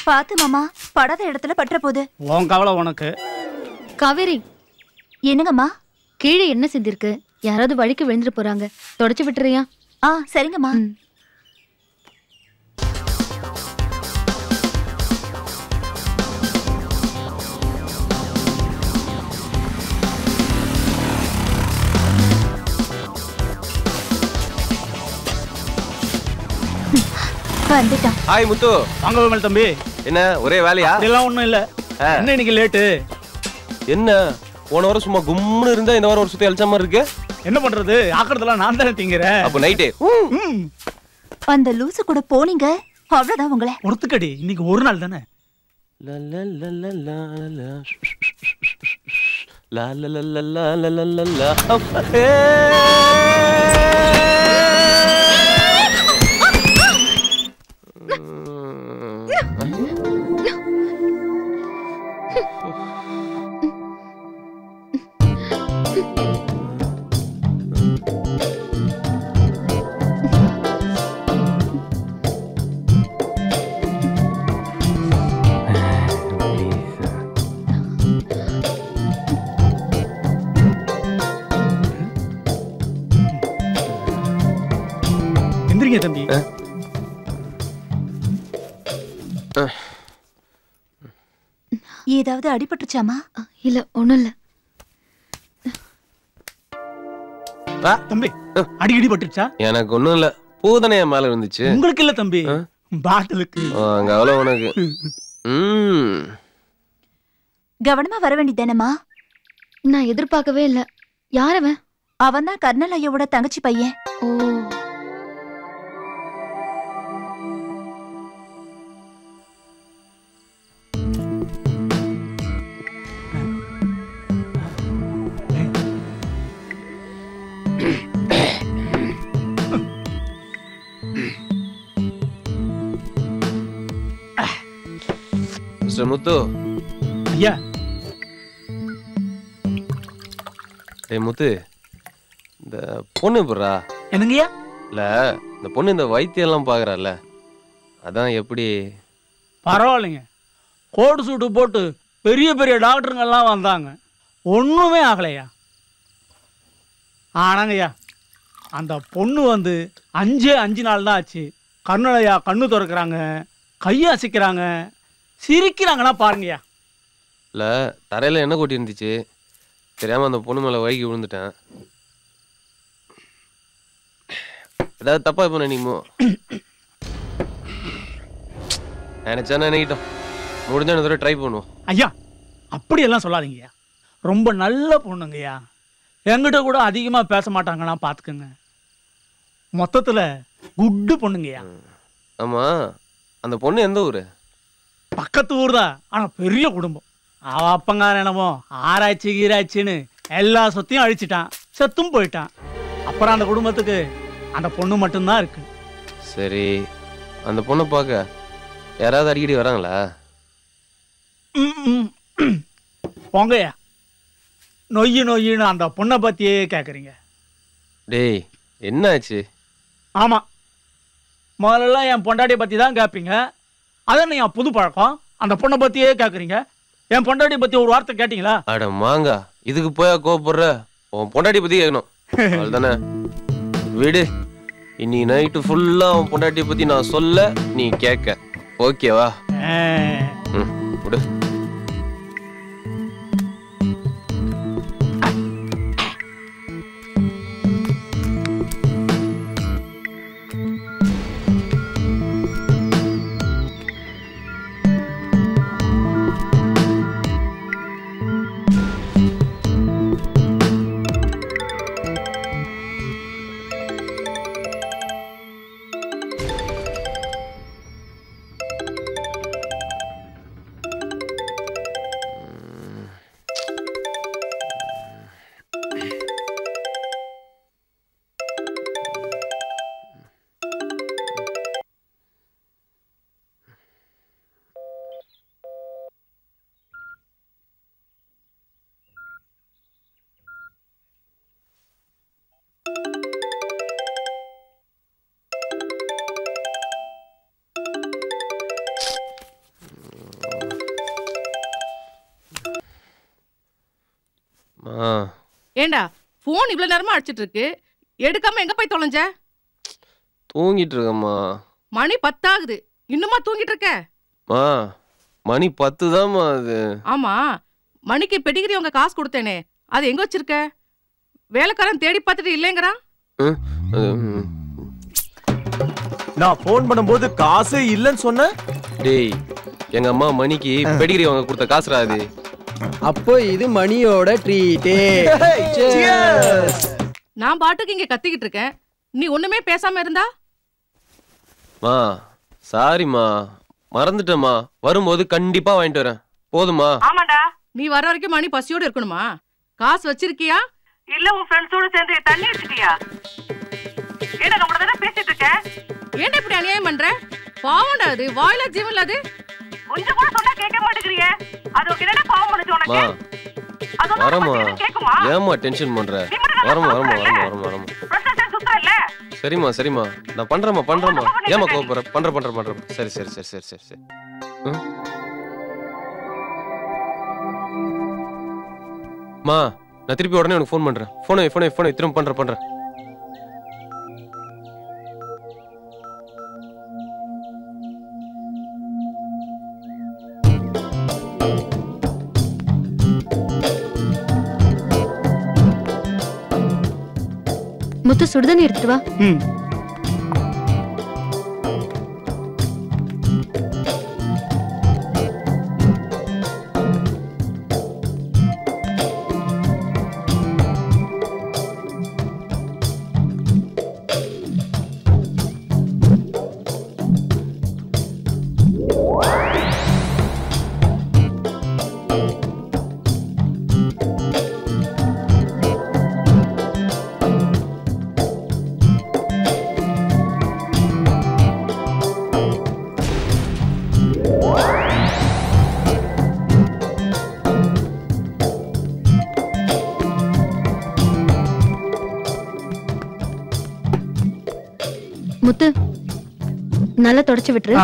பாத்து மாமா, படாத இடத்துல பற்ற போகுது. உன் கவலை உனக்கு. காவேரி, என்னங்கம்மா? கீழே என்ன செஞ்சிருக்கு? யாராவது வழிக்கு விழுந்துட்டு போறாங்க, தொடச்சு விட்டுறியா? சரிங்கம்மா. வந்துட்டான். ஹாய் முத்து. வாங்க விமல் தம்பி. என்ன ஒரே வேலையா? இதெல்லாம் ஒண்ணும் இல்ல. என்ன இன்னைக்கு லேட்டு? என்ன போன வாரம் சும்மா கும்முன்னு இருந்தா இந்த வாரம் ஒரு சுத்தி அழிச்ச மாதிரி இருக்கு. என்ன பண்றது? ஆக்குறதெல்லாம் நான் தானே திங்கிறேன். அப்ப நைட்டே அந்த லூசு கூட போனீங்க, அவ்வளவுதான் உங்களை. ஒருத்துக்கடி, இன்னைக்கு ஒரு நாள் தானே. எந்திரிங்க தம்பி. ஏதாவது அடிபட்டுச்சாமா? இல்ல, ஒண்ணும் இல்ல. தம்பி, அடிக்கடி பட்டுச்சா? எனக்கு ஒண்ணும் இல்ல, பூதனை என் மேல இருந்துச்சு. உங்களுக்கு இல்ல தம்பி, பாட்டிலுக்கு. அங்க அவ்வளவு உனக்கு. கவனமா வர வேண்டியதானம்மா? நான் எதிர்பார்க்கவே இல்ல. யார் அவன்? அவன் தான் கர்னல் ஐயாவோட தங்கச்சி பையன். ஓ, மிஸ்டர் முத்து. ஐயா. ஏய் முத்து, இந்த பொண்ணு போடுறா. என்னங்கய்யா? இல்ல, இந்த பொண்ணு இந்த வைத்தியம் எல்லாம் பாக்குறாள், அதான் எப்படி? பரவாயில்லைங்க. கோடு சூட்டு போட்டு பெரிய பெரிய டாக்டருங்க எல்லாம் வந்தாங்க, ஒண்ணுமே ஆகலையா. ஆனாங்கய்யா, அந்த பொண்ணு வந்து 5 நாள் தான் ஆச்சு. கண்ணுலையா கண்ணு திறக்கிறாங்க, கையை அசைக்கிறாங்க, சிரிக்கிறாங்கன்னா பாருங்கய்யா. இல்ல, தரையில என்ன கொட்டி இருந்துச்சு, தெரியாம அந்த பொண்ணு மேல வைகி விழுந்துட்டேன். ஏதாவது தப்பா இப்ப நினைக்குமோ? நினைச்சா நினைக்கிட்டோம், முடிஞ்ச தடவை ட்ரை பண்ணுவோம். ஐயா, அப்படியெல்லாம் சொல்லாதீங்கய்யா. ரொம்ப நல்ல பொண்ணுங்கய்யா. என்கிட்ட கூட அதிகமா பேச மாட்டாங்கன்னா பாத்துக்கோங்க. மொத்தத்துல குட்டு பொண்ணுங்கய்யா. ஆமா, அந்த பொண்ணு எந்த ஊரு? பக்கத்து ஊர் தான், ஆனா பெரிய குடும்பம். அவ அப்பங்கார என்னமோ ஆராய்ச்சி கீராய்ச்சின்னு எல்லா சொத்தையும் அழிச்சிட்டான், செத்தும் போயிட்டான். அப்புறம் அந்த குடும்பத்துக்கு அந்த பொண்ணு மட்டும்தான் இருக்கு. சரி, அந்த பொண்ணை பார்க்க யாராவது அடிக்கடி வராங்களா? போங்கய்யா, நொய்யின்னு அந்த பொண்ணை பத்தியே கேக்குறீங்க. டேய், என்னாச்சு? ஆமா, முதல்ல என் பொண்டாட்டியை பத்தி தான் கேட்பீங்க. அதான் என் புது பழக்கம். அந்த பொண்ணை பத்தியே கேக்குறீங்க. என் பொண்டாட்டியை பத்தி ஒரு வார்த்தை கேட்டீங்களா? அட மாங்கா, இதுக்கு போயா கோவப்படுற? உன் பொண்டாட்டி பத்தி கேட்கணும், அவ்வளவுதானே. விடு, இன்னைக்கு நைட்டு ஃபுல்லா உன் பொண்டாட்டியை பத்தி நான் சொல்ல, நீ கேட்க. ஓகேவா? விடு. ஏண்டா போன் இவ்வளவு நேரமா அடிச்சிட்டு இருக்கு, எடுக்காம எங்க போய் தொலைஞ்ச? தூங்கிட்டு இருக்கம்மா. மணி 10 ஆகுது, இன்னுமா தூங்கிட்டு இருக்க? மணி 10 தான்மா அது. ஆமா, மணிக்கு பெடிகிரி உங்க காசு கொடுத்தேனே, அது எங்க வச்சிருக்க? வேலைக்காரன் தேடி பார்த்துட்டு இல்லைங்கிறான். நான் போன் பண்ணும்போது காசு இல்லன்னு சொன்ன. டேய், எங்க அம்மா மணிக்கு பெடிகிரி வாங்க கொடுத்த காசுடா அது. அப்போ இது மணியோட ட்ரீட்டே. நான் பாட்டுக்கு இங்க கத்திக்கிட்டு இருக்கேன், நீ ஒண்ணுமே பேசாம இருந்தா? சாரிம்மா, மறந்துட்டேம்மா. வரும்போது கண்டிப்பா வாங்கிட்டு வரேன். போதுமா? ஆமாடா, நீ வர வரைக்கும் மணி பசியோட இருக்கணுமா? காசு வச்சிருக்கியா இல்ல உன் ஃப்ரெண்ட்ஸோட சேர்ந்து தண்ணி வச்சிட்டியா? ஏடா நம்ம தான பேசிட்டு இருக்க, ஏன்டா இப்படி அநியாயம் பண்ற? பாவம்டா, அது வாயில ஜீவன்ல, அது கொஞ்சம் கூட சொன்னா கேட்க மாட்டேங்கறியே. அது உனக்கு என்ன பாவம் பண்ணுச்சு உனக்கு? வரமா, ஏமா டென்ஷன் பண்ற? வரமா வரமா வரமா வரமா வரமா. சரிம்மா சரிம்மா, நான் பண்றேம்மா. ஏமா கோபப்படுற? பண்றேன். சரி. மா, நான் திருப்பி உடனே உனக்கு ஃபோன் பண்றேன். போனை திரும்ப பண்றேன். முத்து சுடுதண்ணி எடுத்துட்டு வா. முத்து, நல்லா தொடச்சு விட்டுரு.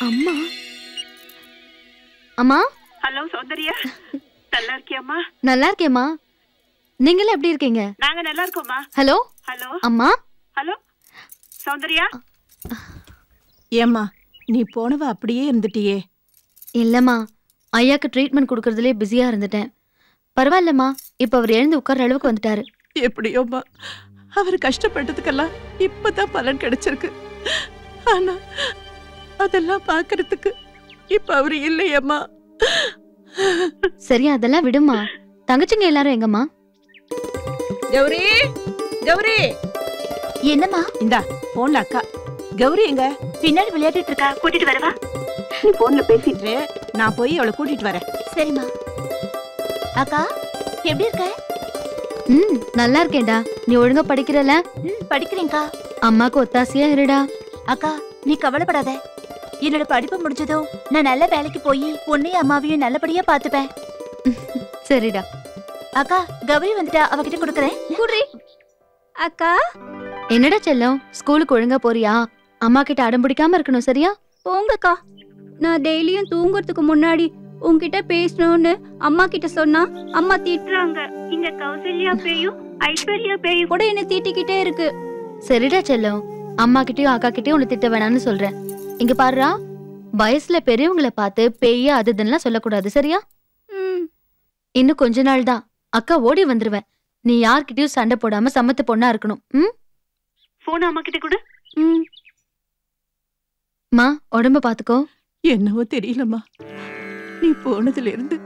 அம்மா அம்மா. ஹலோ சௌந்தர்யா, நல்லா இருக்கியாம்மா? நல்லா இருக்கேம்மா, நீங்களே எப்படி இருக்கீங்க? நாங்க நல்லா இருக்கோம்மா. ஹலோ ஹலோ அம்மா. ஹலோ சௌந்தர்யா. ஏம்மா நீ போனவ அப்படியே இருந்துட்டியே? இல்லம்மா, ஐயாக்கு ட்ரீட்மெண்ட் கொடுக்கறதுலே பிஸியா இருந்துட்டேன். பரவாயில்லம்மா, இப்ப அவர் எழுந்து உட்கார்ற அளவுக்கு வந்துட்டாரு. எப்படியோம்மா, அவர் கஷ்டப்பட்டதுக்கெல்லாம் இப்பதான் பலன் கிடைச்சிருக்கு. ஆனா அதெல்லாம் பாக்குறதுக்கு இப்ப அவரு இல்லையம்மா. சரி அதெல்லாம் விடுமா. தங்கச்சிங்க எல்லாரும் எங்கம்மா? கௌரி கௌரி என்னம்மா? இந்தா போன்ல அக்கா. கௌரி எங்க? பின்னாடி விளையாடிட்டு இருக்கா, கூட்டிட்டு வரவா? நீ போன்ல பேசிட்டு நான் போய் அவளை கூட்டிட்டு வரேன். சரிம்மா. அக்கா எப்படி இருக்க? நல்லா இருக்கேன்டா. நீ ஒழுங்கா படிக்கிறல? படிக்கிறேன்க்கா. அம்மாக்கு ஒத்தாசையா இருடா. அக்கா நீ கவலைப்படாத. என்னோட படிப்பு முடிஞ்சதும் நான் நல்ல வேலைக்கு போய் உன்னையும் அம்மாவையும் நல்லபடியா பாத்துப்பேன். சரிடா. அக்கா கௌரி வந்துட்டா, அவகிட்ட கொடுக்கறேன். குடி. அக்கா என்னடா செல்லம், ஸ்கூலுக்கு ஒழுங்கா போறியா? அம்மா கிட்ட அடம் பிடிக்காம இருக்கணும், சரியா? போங்கக்கா. நான் டெய்லியும் தூங்குறதுக்கு முன்னாடி உன்கிட்ட பேசணும்னு அம்மா கிட்ட சொன்னா அம்மா திட்டுறாங்க. இங்க கௌசல்யா பேயும் ஐஸ்வர்யா பேயும் கூட என்ன திட்டிக்கிட்டே இருக்கு. சரிடா செல்லம், அம்மா கிட்டயும் அக்கா கிட்டயும் உன்னை திட்ட வேணாம்னு சொல்றேன். இங்க பாருடா, வயசுல பெரியவங்களை பார்த்து பேய அதுதெல்லாம் சொல்லக்கூடாது, சரியா? இன்னும் கொஞ்ச நாள் தான், அக்கா ஓடி வந்துருவேன். நீ யார்கிட்டயும் சண்டை போடாம சமத்து பொண்ணா இருக்கணும். போன் அம்மா கிட்ட கூட. மா உடம்ப பாத்துக்கோ. என்னவோ தெரியலம்மா, நீ போனதுல இருந்து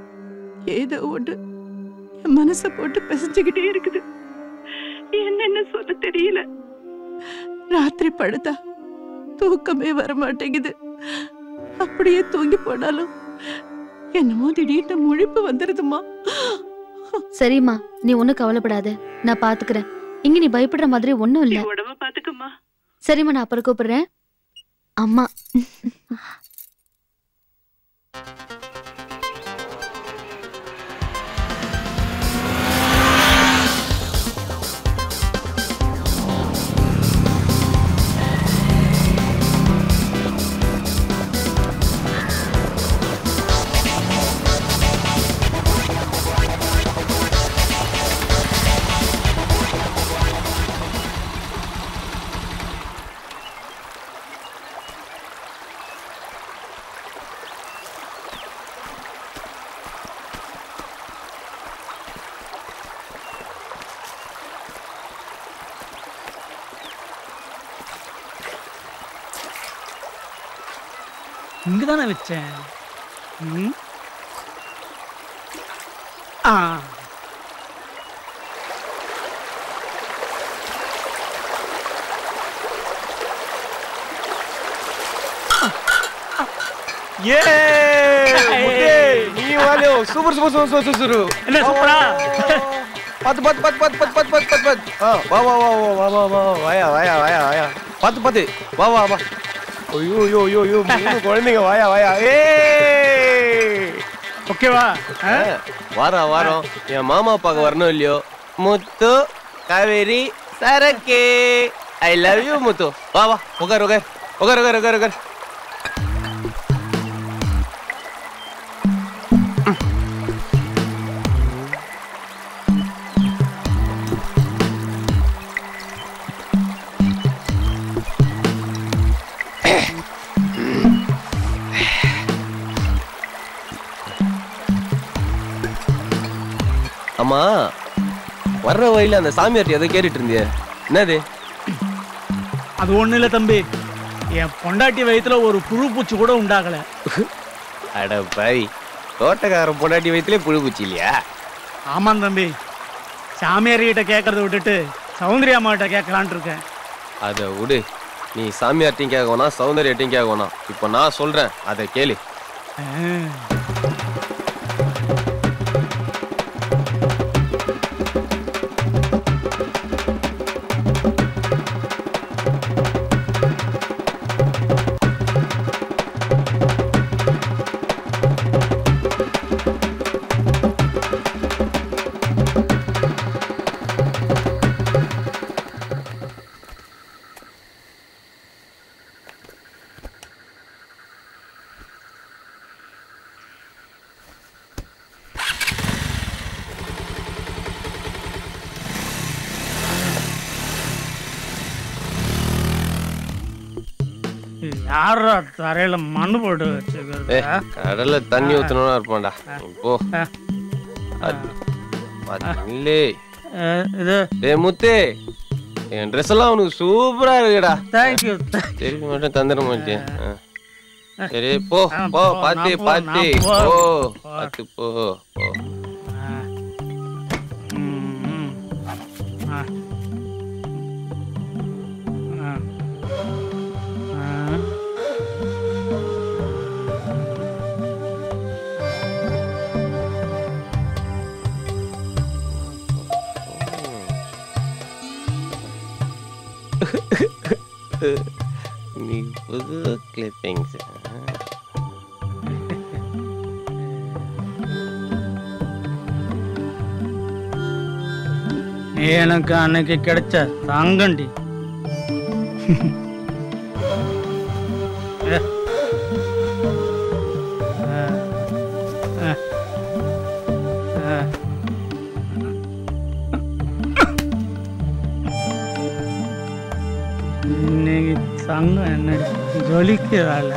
ஏதோ ஒன்று என் மனசை போட்டு பிசைஞ்சுக்கிட்டே இருக்குது. என்னன்னு சொல்ல தெரியல. ராத்திரி படுத்தா தூக்கமே வர மாட்டேங்குது. அப்படியே தூங்கி போனாலும் என்னமோ திடீர்னு முழிப்பு வந்துருதுமா. சரிம்மா, நீ ஒன்னும் கவலைப்படாத, நான் பாத்துக்கிறேன். இங்க நீ பயப்படுற மாதிரி ஒண்ணும் இல்ல. உடம்ப பாத்துக்கம்மா. சரிம்மா, நான் அப்புறம் கூப்பிடுறேன். அம்மா இங்கதானே வச்சேன். நீ வாலே சூப்பர் சூப்பர் சூப்பர் சூப்பர். என்ன சூப்பரா? பாத்து பாத்து பாத்து பாத்து பாத்து பாத்து பாத்து பாத்து பாத்து. வா வா வா வா வா வா வாயா வாயா வாயா வாயா. பாத்து பாத்து வா வா வா. ஐயோ ஐயோ ஐயோ ஐயோ, மூணு குழந்தைங்க. வாயா வாயா. ஓகேவா? வாரா வாரம் என் மாமா பார்க்க வரணும் இல்லையோ. முத்து காவேரி சரக்கே, ஐ லவ் யூ முத்து. வா வா, உட்கார் உட்கார் உட்கார் உட்கார் உட்கார் உட்கார். அம்மா, வர்ற வழியில அந்த சாமியார்ட்டி எதை கேட்டுட்டு இருந்திய, என்னது? அது ஒண்ணு இல்ல தம்பி, என் பொண்டாட்டி வயித்துல ஒரு புழு பூச்சி கூட உண்டாகல. அட பாவி, தோட்டக்காரன் பொண்டாட்டி வயிற்றுல புழு பூச்சி இல்லையா? ஆமாம் தம்பி, சாமியார்கிட்ட கேட்கறத விட்டுட்டு சௌந்தர்யா அம்மாட்ட கேட்கலான் இருக்கேன். அதை விடு, நீ சாமியார்ட்டையும் கேட்கணும் சௌந்தர்யாட்டையும் கேட்கணும். இப்போ நான் சொல்றேன், அதை கேளு. யாரா தரையில மண்ணு போட்டு வச்சுக்கிறது? கடல்ல தண்ணி ஊத்தணும்னா இருப்பான்டா. போ இல்லே இது முத்தே, என் ட்ரெஸ் எல்லாம் உனக்கு சூப்பரா இருக்குடா. தேங்க்யூ. திருப்பி மட்டும் தந்துட மாட்டேன். சரி போ போ பாத்து பாத்து போ பாத்து போ போ. நீ புது கிளிப்பிங்ஸ் எனக்கு அன்னைக்கு கிடைச்ச தங்கண்டி. இன்னைக்கு தங்கம் என்ன ஜொலிக்கிறாள்.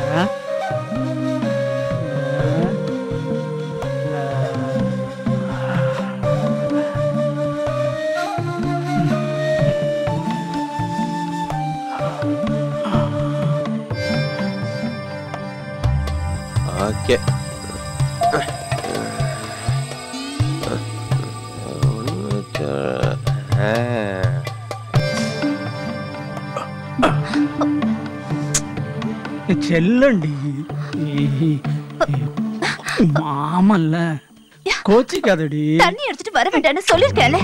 ஓகே செல்லண்டி மாமல்ல கோச்சிக்காதடி. தண்ணி எடுத்துட்டு வர வேண்டாம்னு சொல்லிருக்கேன்ல.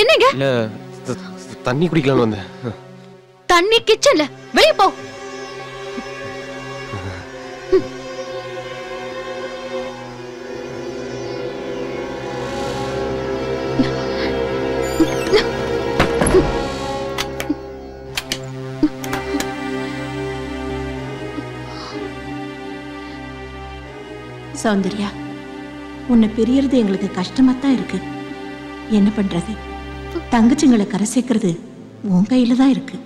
என்னங்க? இல்ல தண்ணி குடிக்கலாம்னு வந்தேன். தண்ணி கிச்சன்ல, வெளிய போ. சௌந்தர்யா, உன்னை பிரியறது எங்களுக்கு கஷ்டமா தான் இருக்கு. என்ன பண்றது? தங்கச்சிங்களை கரை சேர்க்கறது உன் கையில தான் இருக்கு.